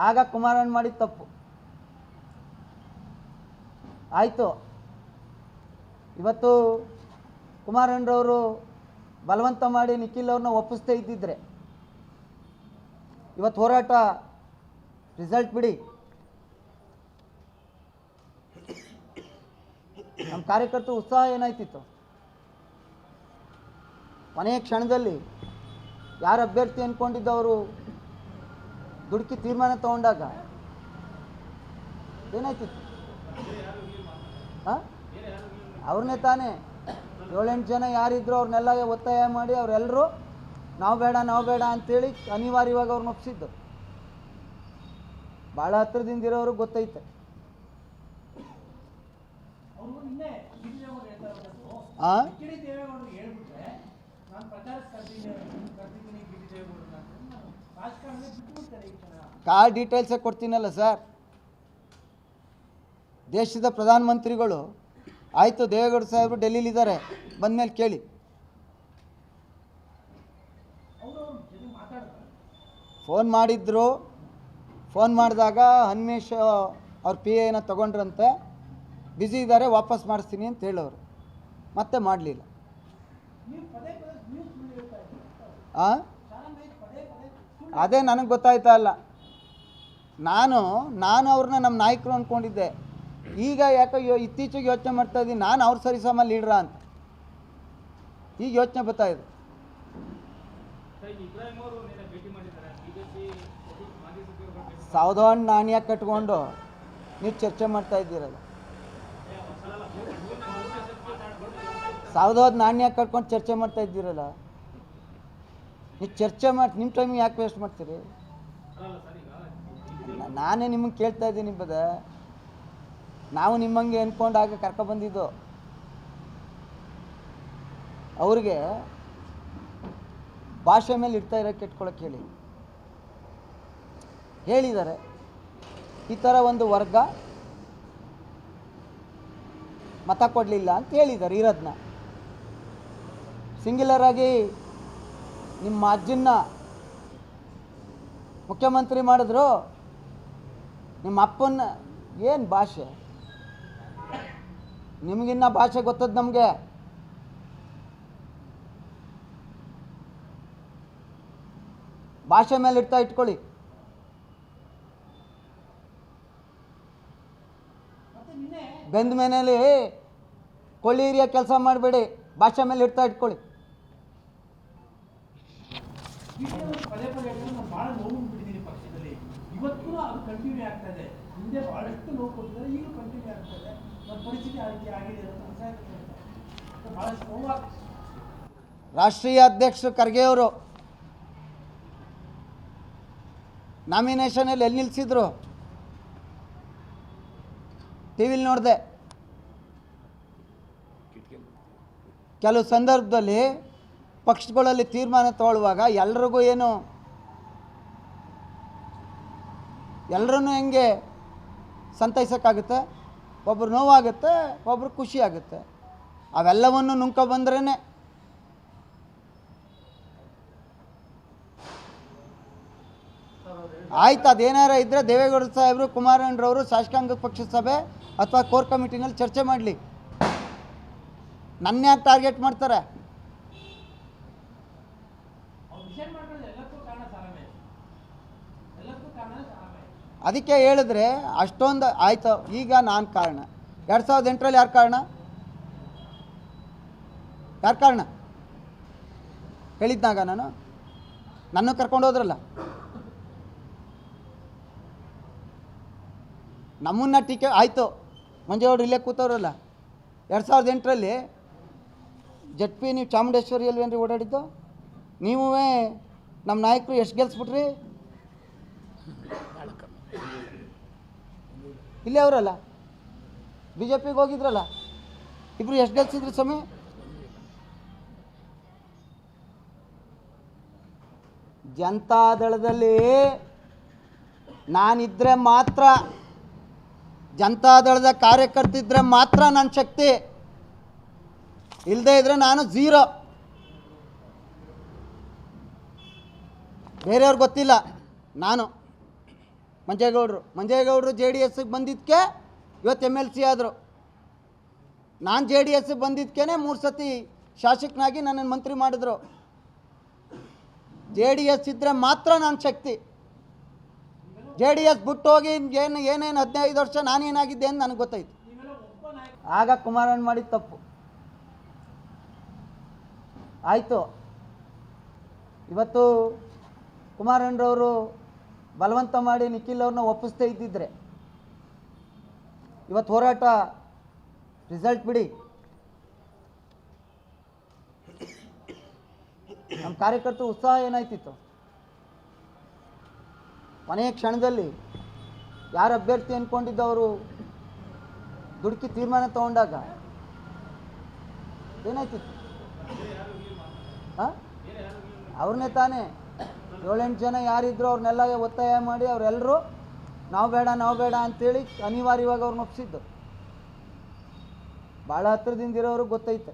ಆಗ ಕುಮಾರಣ್ಣ ಮಾಡಿದ ತಪ್ಪು ಆಯಿತು. ಇವತ್ತು ಕುಮಾರಣ್ಣರವರು ಬಲವಂತ ಮಾಡಿ ನಿಖಿಲ್ ಅವ್ರನ್ನ ಒಪ್ಪಿಸ್ತೇ ಇದ್ದಿದ್ರೆ ಇವತ್ತು ಹೋರಾಟ ರಿಸಲ್ಟ್ ಬಿಡಿ, ನಮ್ಮ ಕಾರ್ಯಕರ್ತರ ಉತ್ಸಾಹ ಏನಾಯ್ತಿತ್ತು. ಕೊನೆಯ ಕ್ಷಣದಲ್ಲಿ ಯಾರು ಅಭ್ಯರ್ಥಿ ಅಂದ್ಕೊಂಡಿದ್ದವರು ದುಡುಕಿ ತೀರ್ಮಾನ ತಗೊಂಡಾಗ ಏನಾಯ್ತಿತ್ತು? ಅವ್ರನ್ನೇ ತಾನೇ 7-8 ಜನ ಯಾರಿದ್ರು ಅವ್ರನ್ನೆಲ್ಲ ಒತ್ತಾಯ ಮಾಡಿ ಅವರೆಲ್ಲರೂ ನಾವು ಬೇಡ ಅಂತೇಳಿ ಅನಿವಾರ್ಯವಾಗಿ ಅವ್ರನ್ನ ಒಪ್ಪಿಸಿದ್ದು. ಭಾಳ ಹತ್ರದಿಂದ ಇರೋರು ಗೊತ್ತೈತೆ. Car ಡೀಟೇಲ್ಸೇ ಕೊಡ್ತೀನಲ್ಲ sir. ದೇಶದ ಪ್ರಧಾನಮಂತ್ರಿಗಳು ಆಯಿತು, ದೇವೇಗೌಡ ಸಾಹೇಬರು ಡೆಲ್ಲಿಲಿದ್ದಾರೆ, ಬಂದಮೇಲೆ ಕೇಳಿ. ಫೋನ್ ಮಾಡಿದ್ರು, ಫೋನ್ ಮಾಡಿದಾಗ ಹನ್ಮೇಶ್ ಅವ್ರ ಪಿ ಎನ ತೊಗೊಂಡ್ರಂತೆ, ಬ್ಯುಸಿ ಇದ್ದಾರೆ, ವಾಪಸ್ ಮಾಡಿಸ್ತೀನಿ ಅಂತ ಹೇಳೋರು, ಮತ್ತೆ ಮಾಡಲಿಲ್ಲ. ಅದೇ ನನಗೆ ಗೊತ್ತಾಯ್ತಾ ಇಲ್ಲ. ನಾನು ಅವ್ರನ್ನ ನಮ್ಮ ನಾಯಕರು ಅಂದ್ಕೊಂಡಿದ್ದೆ. ಈಗ ಯಾಕೋ ಇತ್ತೀಚೆಗೆ ಯೋಚನೆ ಮಾಡ್ತಾ ಇದ್ದೀನಿ, ನಾನು ಅವ್ರ ಸರಿಸಮ ಲೀಡ್ರಾ ಅಂತ ಈಗ ಯೋಚನೆ ಬರ್ತಾಯಿದೆ. ಸಾವಧಾನ ನಾಣ್ಯ ಕಟ್ಕೊಂಡು ನೀವು ಚರ್ಚೆ ಮಾಡ್ತಾ ಇದ್ದೀರಲ್ಲ, ಸಾವಧಾನ ನಾಣ್ಯ ಕಟ್ಕೊಂಡು ಚರ್ಚೆ ಮಾಡ್ತಾ ಇದ್ದೀರಲ್ಲ, ನೀವು ಚರ್ಚೆ ಮಾಡಿ ನಿಮ್ಮ ಟೈಮಿಗೆ ಯಾಕೆ ವೇಸ್ಟ್ ಮಾಡ್ತೀರಿ? ನಾನೇ ನಿಮಗೆ ಕೇಳ್ತಾ ಇದ್ದೀನಿ ಬದ. ನಾವು ನಿಮ್ಮಂಗೆ ಅಂದ್ಕೊಂಡಾಗ ಕರ್ಕೊಬಂದಿದ್ದು. ಅವ್ರಿಗೆ ಭಾಷೆ ಮೇಲೆ ಇರ್ತಾ ಇರೋ ಕೆಟ್ಕೊಳಕ್ಕೆ ಹೇಳಿದ್ದಾರೆ. ಈ ಥರ ಒಂದು ವರ್ಗ ಮತ ಕೊಡಲಿಲ್ಲ ಅಂತ ಹೇಳಿದ್ದಾರೆ. ಇರೋದನ್ನ ಸಿಂಗ್ಯುಲರ್ ಆಗಿ ನಿಮ್ಮ ಅಜ್ಜನ್ನ ಮುಖ್ಯಮಂತ್ರಿ ಮಾಡಿದ್ರು, ನಿಮ್ಮ ಅಪ್ಪನ್ನ ಏನು ಭಾಷೆ, ನಿಮಗಿನ್ನ ಭಾಷೆ ಗೊತ್ತದ ನಮಗೆ. ಭಾಷೆ ಮೇಲೆ ಇಟ್ಕೊಳ್ಳಿ. ಬೆಂದ ಮನೆಯಲ್ಲಿ ಕೊಳ್ಳಿ ಹಿರಿಯ ಕೆಲಸ ಮಾಡಬೇಡಿ, ಭಾಷೆ ಮೇಲೆ ಇಟ್ಕೊಳ್ಳಿ. ರಾಷ್ಟ್ರೀಯ ಅಧ್ಯಕ್ಷರು ಖರ್ಗೆ ಅವರು ನಾಮಿನೇಷನಲ್ಲಿ ಎಲ್ಲಿ ನಿಲ್ಲಿಸಿದ್ರು ಟಿವಿಲಿ ನೋಡಿದೆ. ಕೆಲವು ಸಂದರ್ಭದಲ್ಲಿ ಪಕ್ಷಗಳಲ್ಲಿ ತೀರ್ಮಾನ ತಗೊಳ್ಳುವಾಗ ಎಲ್ರಿಗೂ ಎಲ್ಲರನ್ನೂ ಹೆಂಗೆ ಸಂತೈಸೋಕ್ಕಾಗುತ್ತೆ? ಒಬ್ಬರು ನೋವಾಗುತ್ತೆ, ಒಬ್ಬರು ಖುಷಿ ಆಗುತ್ತೆ. ಅವೆಲ್ಲವನ್ನು ನುಂಕೊ ಬಂದ್ರೇ ಆಯ್ತು. ಅದೇನಾರ ಇದ್ದರೆ ದೇವೇಗೌಡ ಸಾಹೇಬರು, ಕುಮಾರಣ್ಣರವರು ಶಾಸಕಾಂಗ ಪಕ್ಷದ ಸಭೆ ಅಥವಾ ಕೋರ್ ಕಮಿಟಿನಲ್ಲಿ ಚರ್ಚೆ ಮಾಡಲಿ. ನನ್ನ ಯಾಕೆ ಟಾರ್ಗೆಟ್ ಮಾಡ್ತಾರೆ? ಅದಕ್ಕೆ ಹೇಳಿದ್ರೆ ಅಷ್ಟೊಂದು ಆಯಿತು. ಈಗ ನಾನು ಕಾರಣ, 2008ರಲ್ಲಿ ಯಾರು ಕಾರಣ ಹೇಳಿದ್ನಾಗ ನನ್ನ ಕರ್ಕೊಂಡು ಹೋದ್ರಲ್ಲ, ನಮ್ಮನ್ನ ಟೀಕೆ ಆಯಿತು. ಮಂಜೇಗೌಡರು ಇಲ್ಲೇ ಕೂತವ್ರಲ್ಲ, 2008ರಲ್ಲಿ ಜಡ್ಪಿ ನೀವು ಚಾಮುಂಡೇಶ್ವರಿಯಲ್ಲಿ ಏನ್ರಿ ಓಡಾಡಿದ್ದು? ನೀವೇ ನಮ್ಮ ನಾಯಕರು ಎಷ್ಟು ಗೆಲ್ಸ್ಬಿಟ್ರಿ? ಇಲ್ಲೇ ಅವರಲ್ಲ, ಬಿ ಜೆ ಪಿಗೆ ಹೋಗಿದ್ರಲ್ಲ, ಇಬ್ಬರು ಎಷ್ಟು ಗೆಲ್ಸಿದ್ರಿ ಸ್ವಾಮಿ? ಜನತಾದಳದಲ್ಲಿ ನಾನಿದ್ರೆ ಮಾತ್ರ, ಜನತಾದಳದ ಕಾರ್ಯಕರ್ತಿದ್ರೆ ಮಾತ್ರ ನನ್ನ ಶಕ್ತಿ, ಇಲ್ಲದೇ ಇದ್ರೆ ನಾನು ಝೀರೋ. ಬೇರೆಯವ್ರಿಗೆ ಗೊತ್ತಿಲ್ಲ. ನಾನು ಮಂಜೇಗೌಡರು ಜೆ ಡಿ ಎಸ್ಗೆ ಬಂದಿದ್ದಕ್ಕೆ ಇವತ್ತು MLC ಆದರು. ನಾನು ಜೆ ಡಿ ಎಸ್ಗೆ ಬಂದಿದ್ದಕ್ಕೇ 3 ಸತಿ ಶಾಸಕನಾಗಿ ನನ್ನನ್ನು ಮಂತ್ರಿ ಮಾಡಿದ್ರು. ಜೆ ಡಿ ಎಸ್ ಇದ್ದರೆ ಮಾತ್ರ ನನ್ನ ಶಕ್ತಿ. ಜೆ ಡಿ ಎಸ್ ಬಿಟ್ಟು ಹೋಗಿ ಏನೇನು 15 ವರ್ಷ ನಾನೇನಾಗಿದ್ದೆ ಅಂತ ನನಗೆ ಗೊತ್ತಾಯ್ತು. ಆಗ ಕುಮಾರಣ್ಣ ಮಾಡಿದ ತಪ್ಪು ಆಯಿತು. ಇವತ್ತು ಕುಮಾರಣ್ಣರವರು ಬಲವಂತ ಮಾಡಿ ನಿಖಿಲ್ ಅವ್ರನ್ನ ಒಪ್ಪಿಸ್ತೇ ಇದ್ದಿದ್ರೆ ಇವತ್ತು ಹೋರಾಟ ರಿಸಲ್ಟ್ ಬಿಡಿ. ನಮ್ಮ ಕಾರ್ಯಕರ್ತರ ಉತ್ಸಾಹ ಏನಾಯ್ತಿತ್ತು. ಕೊನೆಯ ಕ್ಷಣದಲ್ಲಿ ಯಾರು ಅಭ್ಯರ್ಥಿ ಅಂದ್ಕೊಂಡಿದ್ದವರು ದುಡುಕಿ ತೀರ್ಮಾನ ತಗೊಂಡಾಗ ಏನಾಯ್ತಿತ್ತು? ಅವ್ರನ್ನೇ ತಾನೇ 7-8 ಜನ ಯಾರಿದ್ರು ಅವ್ರನ್ನೆಲ್ಲ ಒತ್ತಾಯ ಮಾಡಿ ಅವರೆಲ್ಲರೂ ನಾವು ಬೇಡ ಅಂತೇಳಿ ಅನಿವಾರ್ಯವಾಗಿ ಅವ್ರನ್ನ ಒಪ್ಪಿಸಿದ್ದು. ಭಾಳ ಹತ್ರದಿಂದ ಇರೋರು ಗೊತ್ತೈತೆ.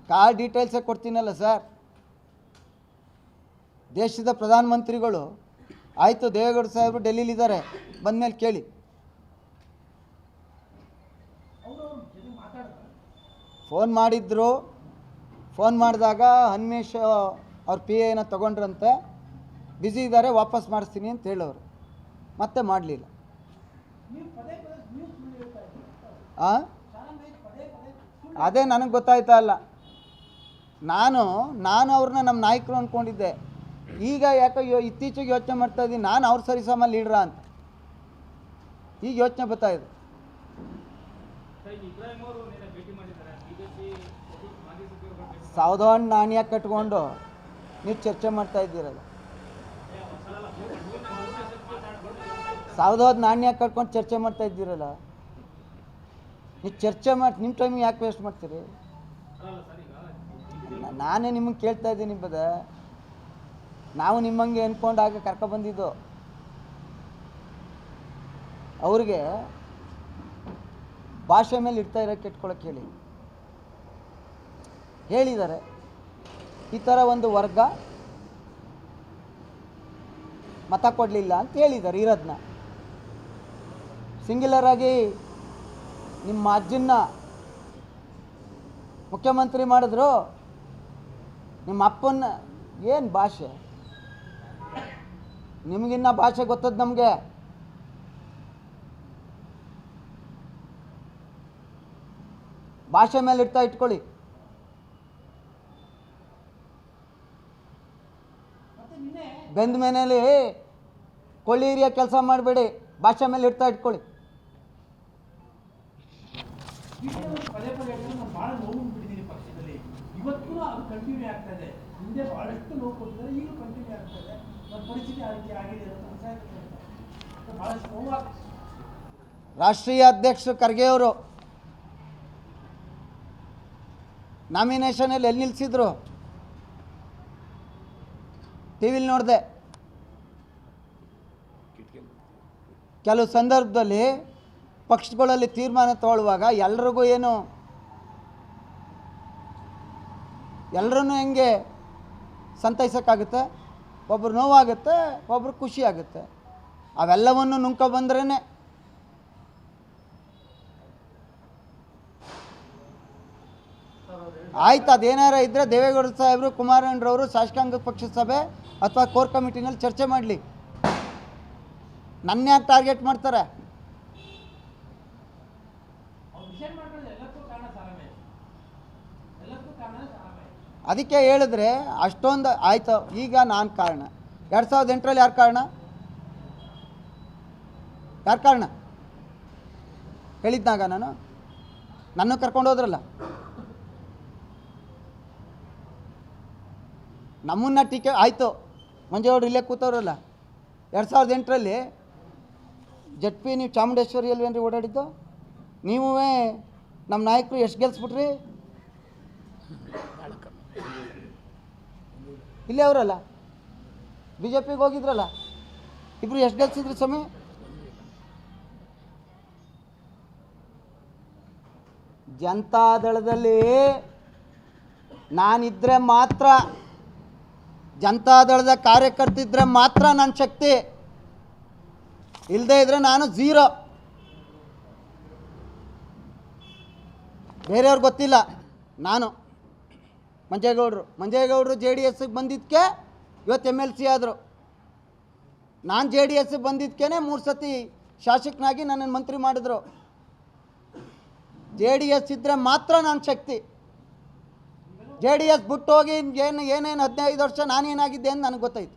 Car ಡೀಟೇಲ್ಸೇ ಕೊಡ್ತೀನಲ್ಲ sir. ದೇಶದ ಪ್ರಧಾನಮಂತ್ರಿಗಳು ಆಯಿತು, ದೇವೇಗೌಡ ಸಾಹೇಬರು ಡೆಲ್ಲಿಲಿದ್ದಾರೆ, ಬಂದಮೇಲೆ ಕೇಳಿ. ಫೋನ್ ಮಾಡಿದ್ರು. ಫೋನ್ ಮಾಡಿದಾಗ ಹನ್ಮೇಶ್ ಅವ್ರ PA ತೊಗೊಂಡ್ರಂತೆ, ಬ್ಯುಸಿ ಇದ್ದಾರೆ, ವಾಪಸ್ ಮಾಡಿಸ್ತೀನಿ ಅಂತ ಹೇಳೋರು. ಮತ್ತೆ ಮಾಡಲಿಲ್ಲ. ಅದೇ ನನಗೆ ಗೊತ್ತಾಯ್ತಾ ಇಲ್ಲ. ನಾನು ಅವ್ರನ್ನ ನಮ್ಮ ನಾಯಕರು ಅಂದ್ಕೊಂಡಿದ್ದೆ. ಈಗ ಯಾಕೋ ಇತ್ತೀಚೆಗೆ ಯೋಚನೆ ಮಾಡ್ತಾಯಿದ್ದೀನಿ, ನಾನು ಅವ್ರ ಸರಿಸಮ ಲೀಡ್ರಾ ಅಂತ. ಈಗ ಯೋಚನೆ ಬರ್ತಾಯಿದೆ. ಸಾವಧಾನ ನಾಣ್ಯ ಕಟ್ಕೊಂಡು ನೀವು ಚರ್ಚೆ ಮಾಡ್ತಾ ಇದ್ದೀರಲ್ಲ. ಸಾವಧಾನ ನಾಣ್ಯ ಕಟ್ಕೊಂಡು ಚರ್ಚೆ ಮಾಡ್ತಾ ಇದ್ದೀರಲ್ಲ. ನೀವು ಚರ್ಚೆ ಮಾಡಿ ನಿಮ್ಮ ಟೈಮ್ ಯಾಕೆ ವೇಸ್ಟ್ ಮಾಡ್ತೀರಿ? ನಾನೇ ನಿಮಗೆ ಕೇಳ್ತಾ ಇದ್ದೀನಿ. ನಾವು ನಿಮ್ಮಂಗೆ ಅಂದ್ಕೊಂಡಾಗ ಕರ್ಕೊಬಂದಿದ್ದು. ಅವ್ರಿಗೆ ಭಾಷೆ ಮೇಲೆ ಇಡ್ತಾ ಇರೋಕ್ಕೆ ಇಟ್ಕೊಳಕ್ಕೆ ಹೇಳಿದ್ದಾರೆ. ಈ ಥರ ಒಂದು ವರ್ಗ ಮತ ಕೊಡಲಿಲ್ಲ ಅಂತ ಹೇಳಿದ್ದಾರೆ. ಇರೋದನ್ನ ಸಿಂಗ್ಯುಲರ್ ಆಗಿ ನಿಮ್ಮ ಅಜ್ಜನ್ನ ಮುಖ್ಯಮಂತ್ರಿ ಮಾಡಿದ್ರು, ನಿಮ್ಮ ಅಪ್ಪನ್ನ ಏನು ಭಾಷೆ? ನಿಮಗಿನ್ನ ಭಾಷೆ ಗೊತ್ತದ ನಮಗೆ. ಭಾಷೆ ಮೇಲೆ ಇಟ್ಕೊಳ್ಳಿ. ಬೆಂದ ಮನೆಯಲ್ಲಿ ಕೊಳ್ಳಿ ಹಿರಿಯ ಕೆಲಸ ಮಾಡಬೇಡಿ, ಭಾಷೆ ಮೇಲೆ ಇಟ್ಕೊಳ್ಳಿ. ಬಹಳ ನೋವು ಬಿಟ್ಟಿದ್ದೀನಿ ಪಕ್ಷದಲ್ಲಿ. ಇವತ್ತು ಅದು ಕಂಟಿನ್ಯೂ ಆಗ್ತದೆ. ಹಿಂದೆ ಬಹಳಷ್ಟು ನೋವು ಕೊಟ್ಟಿದ್ದಾರೆ, ಈಗ ಕಂಟಿನ್ಯೂ ಆಗ್ತದೆ. ಒಂದು ಪರಿಸ್ಥಿತಿ ಆಗಿದೆ ಅಂತ ಬಹಳಷ್ಟು ನೋವಾಗ್ತದೆ. ರಾಷ್ಟ್ರೀಯ ಅಧ್ಯಕ್ಷರು ಖರ್ಗೆ ಅವರು ನಾಮಿನೇಷನಲ್ಲಿ ಎಲ್ಲಿ ನಿಲ್ಲಿಸಿದ್ರು? ಟಿವಿಲಿ ನೋಡಿದೆ. ಕೆಲವು ಸಂದರ್ಭದಲ್ಲಿ ಪಕ್ಷಗಳಲ್ಲಿ ತೀರ್ಮಾನ ತಗೊಳ್ಳುವಾಗ ಎಲ್ರಿಗೂ ಎಲ್ಲರನ್ನೂ ಹೆಂಗೆ ಸಂತೈಸೋಕ್ಕಾಗುತ್ತೆ? ಒಬ್ಬರು ನೋವಾಗುತ್ತೆ, ಒಬ್ಬರು ಖುಷಿ ಆಗುತ್ತೆ. ಅವೆಲ್ಲವನ್ನು ನುಂಕ ಬಂದ್ರೇ ಆಯ್ತು. ಅದೇನಾರ ಇದ್ದರೆ ದೇವೇಗೌಡ ಸಾಹೇಬರು, ಕುಮಾರಣ್ಣರವರು ಶಾಸಕಾಂಗ ಪಕ್ಷದ ಸಭೆ ಅಥವಾ ಕೋರ್ ಕಮಿಟಿನಲ್ಲಿ ಚರ್ಚೆ ಮಾಡಲಿ. ನನ್ನ ಯಾಕೆ ಟಾರ್ಗೆಟ್ ಮಾಡ್ತಾರೆ? ಅದಕ್ಕೆ ಹೇಳಿದ್ರೆ ಅಷ್ಟೊಂದು ಆಯಿತು. ಈಗ ನಾನು ಕಾರಣ. 2008ರಲ್ಲಿ ಯಾರು ಕಾರಣ ಹೇಳಿದ್ನಾಗ ನನ್ನ ಕರ್ಕೊಂಡು ಹೋದ್ರಲ್ಲ. ನಮ್ಮನ್ನ ಟೀಕೆ ಆಯಿತು. ಮಂಜೇಗೌಡರು ಇಲ್ಲೇ ಕೂತವ್ರಲ್ಲ. 2008ರಲ್ಲಿ ಜಡ್ಪಿ ನೀವು ಚಾಮುಂಡೇಶ್ವರಿಯಲ್ಲಿ ಏನ್ರಿ ಓಡಾಡಿದ್ದು? ನೀವೇ ನಮ್ಮ ನಾಯಕರು ಎಷ್ಟು ಗೆಲ್ಸ್ಬಿಟ್ರಿ? ಇಲ್ಲೇ ಅವರಲ್ಲ, BJPಗೆ ಹೋಗಿದ್ರಲ್ಲ, ಇಬ್ಬರು ಎಷ್ಟು ಗೆಲ್ಸಿದ್ರಿ ಸ್ವಾಮಿ? ಜನತಾದಳದಲ್ಲಿ ನಾನಿದ್ರೆ ಮಾತ್ರ, ಜನತಾದಳದ ಕಾರ್ಯಕರ್ತಿದ್ರೆ ಮಾತ್ರ ನನ್ನ ಶಕ್ತಿ, ಇಲ್ಲದೇ ಇದ್ರೆ ನಾನು ಝೀರೋ. ಬೇರೆಯವ್ರಿಗೆ ಗೊತ್ತಿಲ್ಲ. ನಾನು ಮಂಜೇಗೌಡರು JDSಗೆ ಬಂದಿದ್ದಕ್ಕೆ ಇವತ್ತು MLC ಆದರು. ನಾನು JDSಗೆ ಬಂದಿದ್ದಕ್ಕೇ 3 ಸತಿ ಶಾಸಕನಾಗಿ ನನ್ನನ್ನು ಮಂತ್ರಿ ಮಾಡಿದ್ರು. JDS ಇದ್ದರೆ ಮಾತ್ರ ನನ್ನ ಶಕ್ತಿ. JDS ಬಿಟ್ಟು ಹೋಗಿ ಏನೇನು 15 ವರ್ಷ ನಾನೇನಾಗಿದ್ದೆ ಅಂತ ನನಗೆ ಗೊತ್ತಾಯ್ತು.